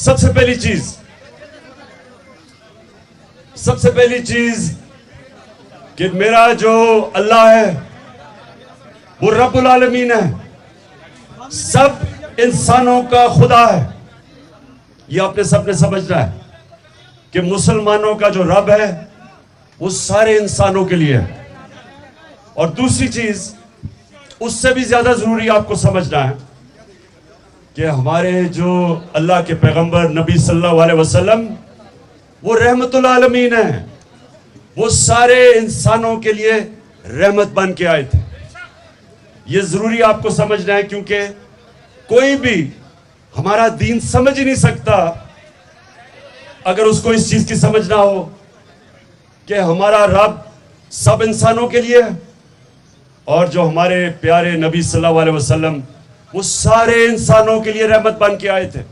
सबसे पहली चीज कि मेरा जो अल्लाह है वो रब्बुल आलमीन है, सब इंसानों का खुदा है। ये आपने सबने समझना है कि मुसलमानों का जो रब है वो सारे इंसानों के लिए है। और दूसरी चीज उससे भी ज्यादा जरूरी आपको समझना है कि हमारे जो अल्लाह के पैगंबर नबी सल्लल्लाहु अलैहि वसल्लम वो रहमतुल आलमीन है, वो सारे इंसानों के लिए रहमत बन के आए थे। ये जरूरी आपको समझना है, क्योंकि कोई भी हमारा दीन समझ ही नहीं सकता अगर उसको इस चीज की समझ ना हो कि हमारा रब सब इंसानों के लिए है और जो हमारे प्यारे नबी सल्लल्लाहु अलैहि वसल्लम वो सारे इंसानों के लिए रहमत बन के आए थे।